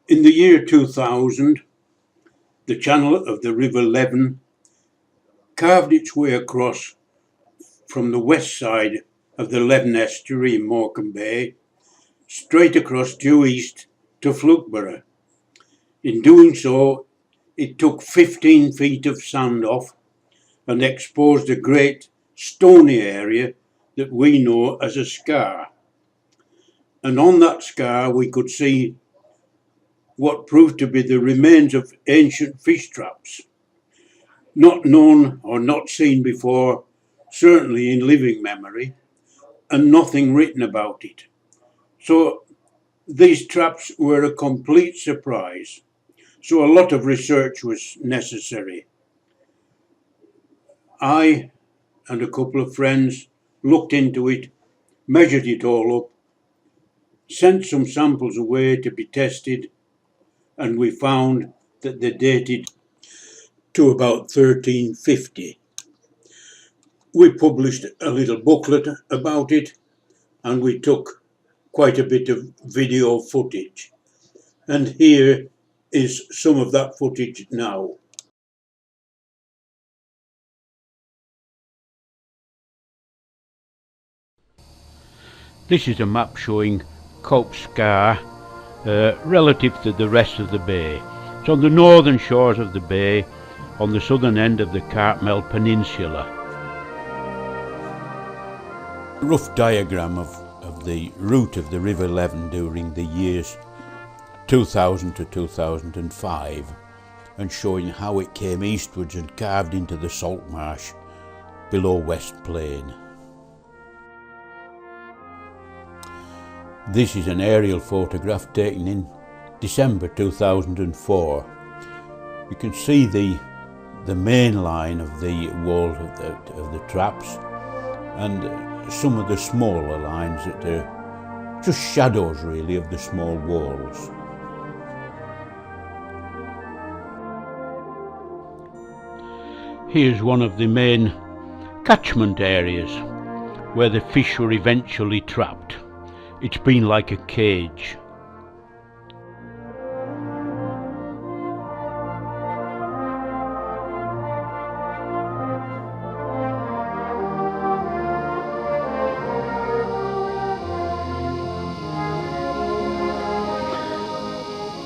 In the year 2000, the channel of the River Leven carved its way across from the west side of the Leven estuary in Morecambe Bay, straight across due east to Flookburgh. In doing so, it took 15 feet of sand off and exposed a great stony area that we know as a scar. And on that scar we could see what proved to be the remains of ancient fish traps, not known or not seen before, certainly in living memory, and nothing written about it. So these traps were a complete surprise. So a lot of research was necessary. I and a couple of friends looked into it, measured it all up, sent some samples away to be tested, and we found that they dated to about 1350. We published a little booklet about it, and we took quite a bit of video footage. And here is some of that footage now. This is a map showing Cowp Scar relative to the rest of the bay. It's on the northern shores of the bay, on the southern end of the Cowp Peninsula. A rough diagram of the route of the River Leven during the years 2000 to 2005, and showing how it came eastwards and carved into the salt marsh below West Plain. This is an aerial photograph taken in December 2004. You can see the main line of the wall of the traps, and some of the smaller lines that are just shadows really of the small walls. Here's one of the main catchment areas where the fish were eventually trapped. It's been like a cage.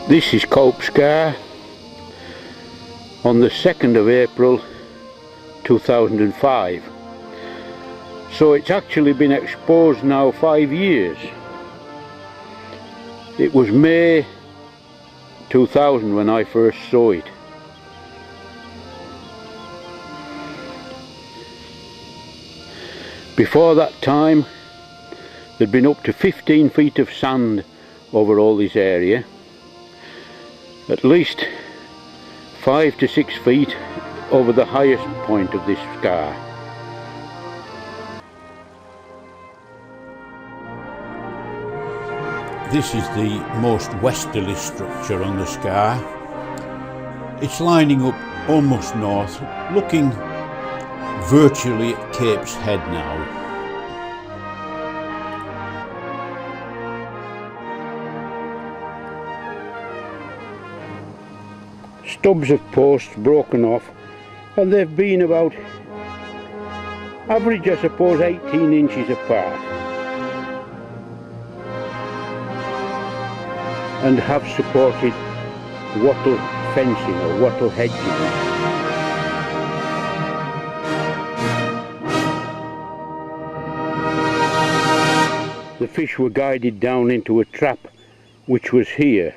This is Cowp Scar on the 2nd of April 2005. So it's actually been exposed now 5 years. It was May 2000 when I first saw it. Before that time, there'd been up to 15 feet of sand over all this area. At least 5 to 6 feet over the highest point of this scar. This is the most westerly structure on the scar. It's lining up almost north, looking virtually at Cape's Head now. Stubs of posts broken off, and they've been about, average I suppose, 18 inches apart, and have supported wattle fencing or wattle hedging. The fish were guided down into a trap which was here.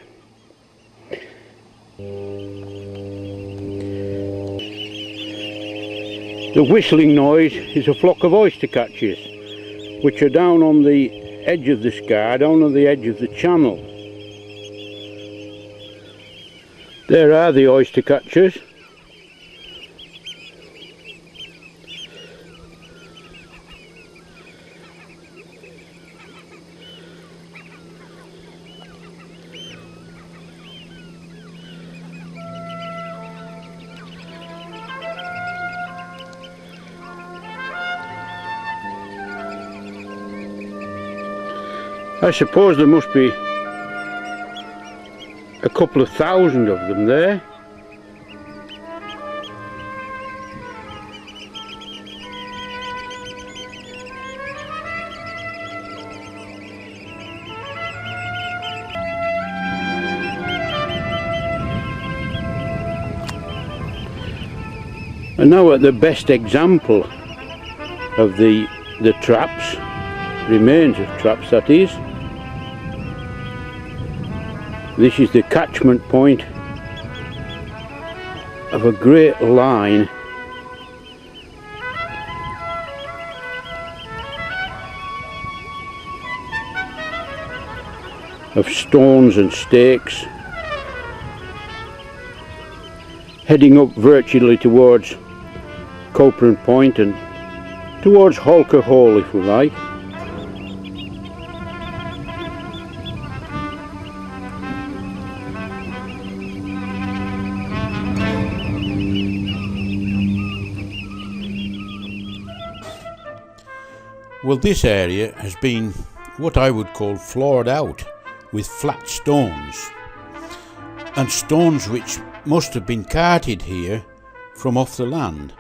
The whistling noise is a flock of oyster catchers which are down on the edge of the scar, down on the edge of the channel. There are the oyster catchers. I suppose there must be a couple of thousand of them there. And now at the best example of the traps, remains of traps that is. This is the catchment point of a great line of stones and stakes heading up virtually towards Cowp Point and towards Holker Hall, if we like. Well, this area has been what I would call floored out with flat stones, and stones which must have been carted here from off the land,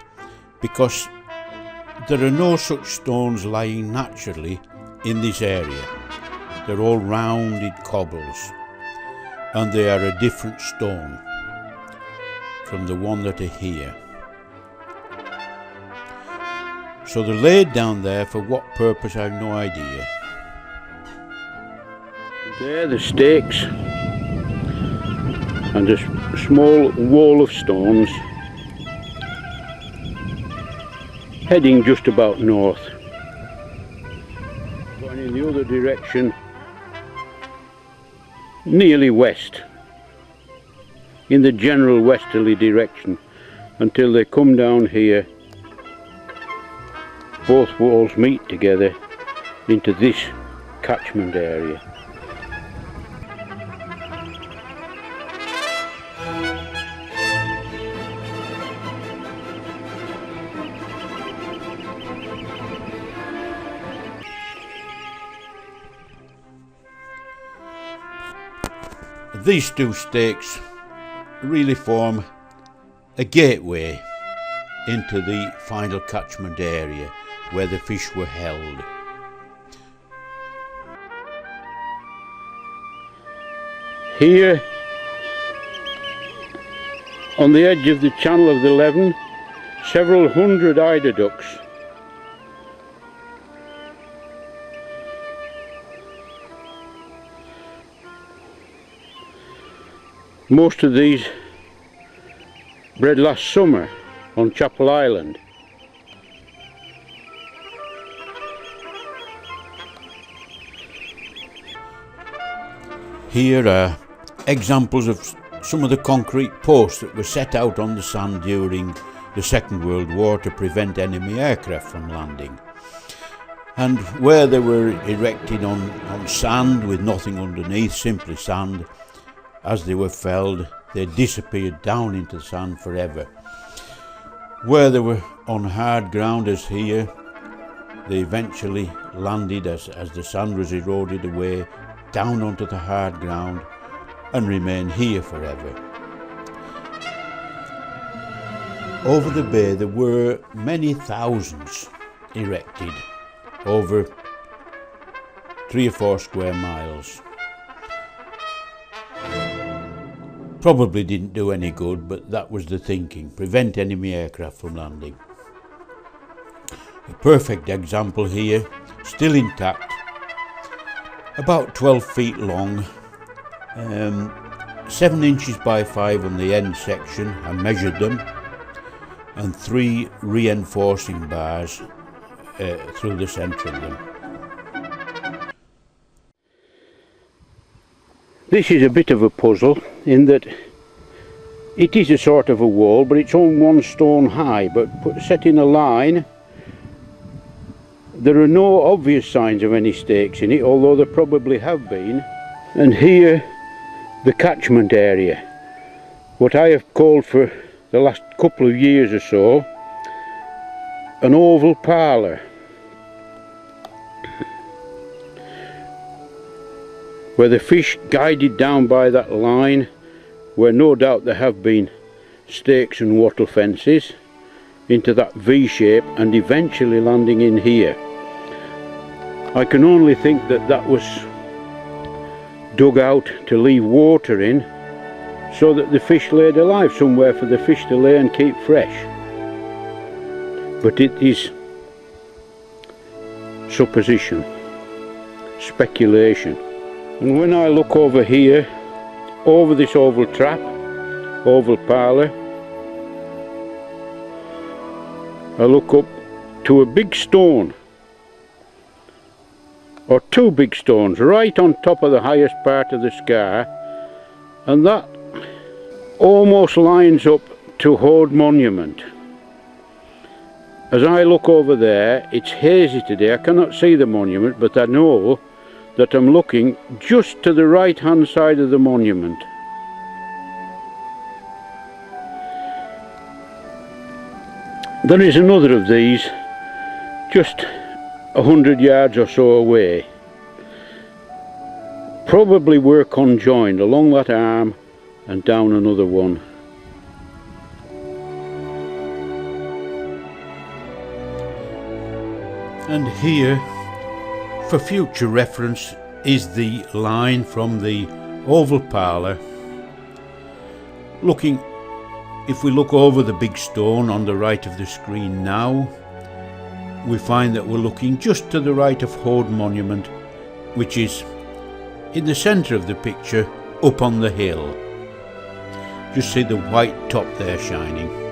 because there are no such stones lying naturally in this area. They're all rounded cobbles, and they are a different stone from the one that are here. So they're laid down there for what purpose I have no idea. There the stakes and a small wall of stones heading just about north. Going in the other direction, nearly west, in the general westerly direction, until they come down here. Both walls meet together into this catchment area. These two stakes really form a gateway into the final catchment area where the fish were held. Here, on the edge of the channel of the Leven, several hundred eider ducks most of these bred last summer on Chapel Island. Here are examples of some of the concrete posts that were set out on the sand during the Second World War to prevent enemy aircraft from landing. And where they were erected on sand with nothing underneath, simply sand, as they were felled, they disappeared down into the sand forever. Where they were on hard ground, as here, they eventually landed as the sand was eroded away down onto the hard ground and remain here forever. Over the bay there were many thousands erected over 3 or 4 square miles. Probably didn't do any good, but that was the thinking, prevent enemy aircraft from landing. A perfect example here, still intact, about 12 feet long, 7 inches by 5 on the end section, I measured them, and 3 reinforcing bars through the centre of them. This is a bit of a puzzle in that it is a sort of a wall, but it's on 1 stone high, but set in a line. There are no obvious signs of any stakes in it, although there probably have been. And here, the catchment area, what I have called for the last couple of years or so, an oval parlour, where the fish, guided down by that line, where no doubt there have been stakes and wattle fences, into that V shape and eventually landing in here. I can only think that that was dug out to leave water in so that the fish laid alive, somewhere for the fish to lay and keep fresh. But it is supposition, speculation. And when I look over here, over this oval trap, oval parlour, I look up to a big stone, or two big stones, right on top of the highest part of the scar, and that almost lines up to Hoad Monument. As I look over there, it's hazy today, I cannot see the monument, but I know that I'm looking just to the right hand side of the monument. There is another of these just 100 yards or so away. Probably were conjoined along that arm and down another one. And here, for future reference, is the line from the oval parlour. Looking, if we look over the big stone on the right of the screen now, we find that we're looking just to the right of Hoad Monument, which is in the centre of the picture, up on the hill. Just see the white top there shining.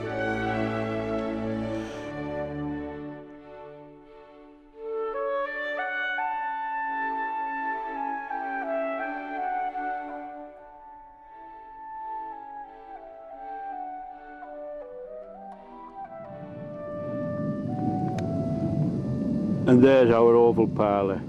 And there's our oval parlour.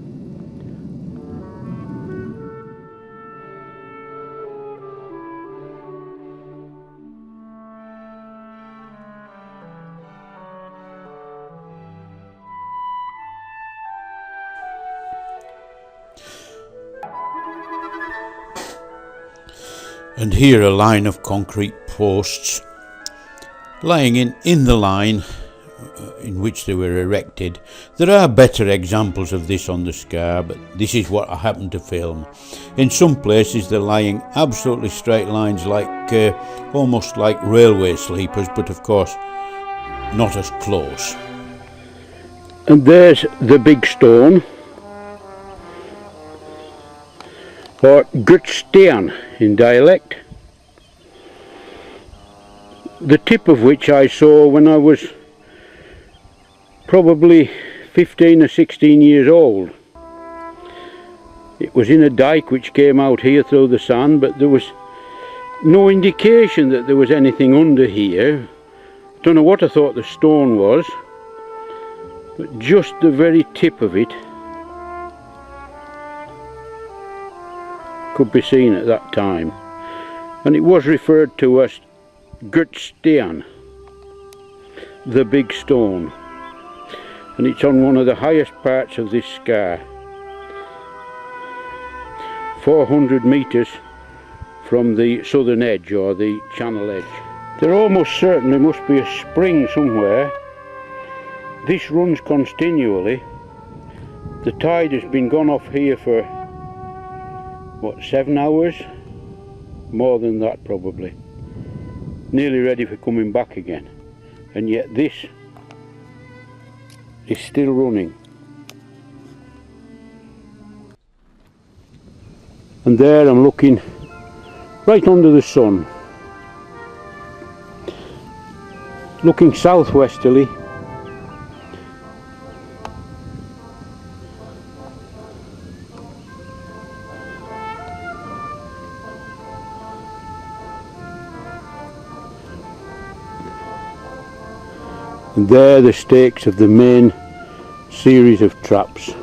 And here a line of concrete posts lying in the line in which they were erected. There are better examples of this on the scar, but this is what I happened to film. In some places they're lying absolutely straight lines, like almost like railway sleepers, but of course not as close. And there's the big stone, or Gutstein in dialect, the tip of which I saw when I was probably 15 or 16 years old. It was in a dike which came out here through the sand, but there was no indication that there was anything under here. Don't know what I thought the stone was, but just the very tip of it could be seen at that time, and it was referred to as Gutstein, the big stone. And it's on one of the highest parts of this scar, 400 metres from the southern edge, or the channel edge. There almost certainly must be a spring somewhere. This runs continually. The tide has been gone off here for what, 7 hours? More than that probably. Nearly ready for coming back again, and yet this is still running. And there I'm looking right under the sun, looking southwesterly. And there are the stakes of the main series of traps.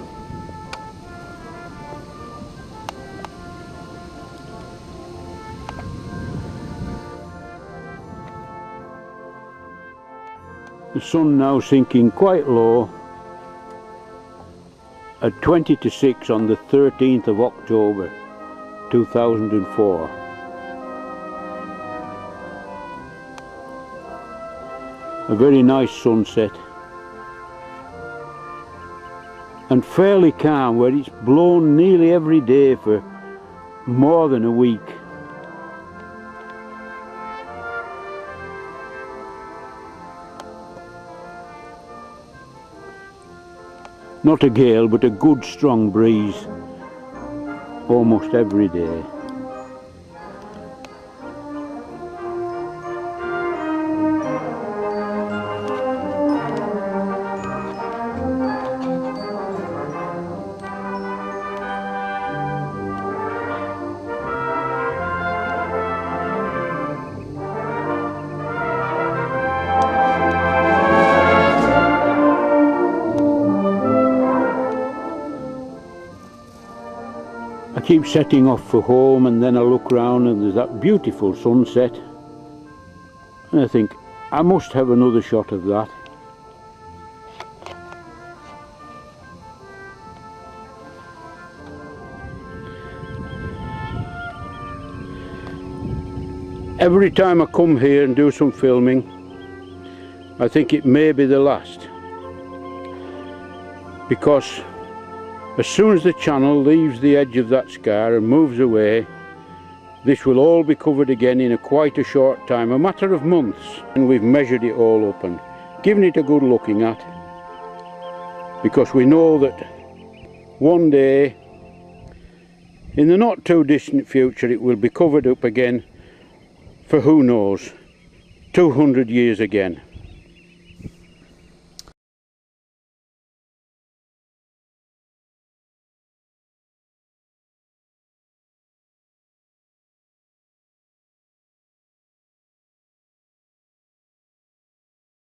The sun now sinking quite low at 20 to 6 on the 13th of October 2004. A very nice sunset. And fairly calm, where it's blown nearly every day for more than a week. Not a gale, but a good strong breeze almost every day. I keep setting off for home, and then I look round and there's that beautiful sunset, and I think I must have another shot of that. Every time I come here and do some filming, I think it may be the last, because as soon as the channel leaves the edge of that scar and moves away, this will all be covered again in quite a short time, a matter of months. And we've measured it all up and given it a good looking at, because we know that one day, in the not too distant future, it will be covered up again for, who knows, 200 years again.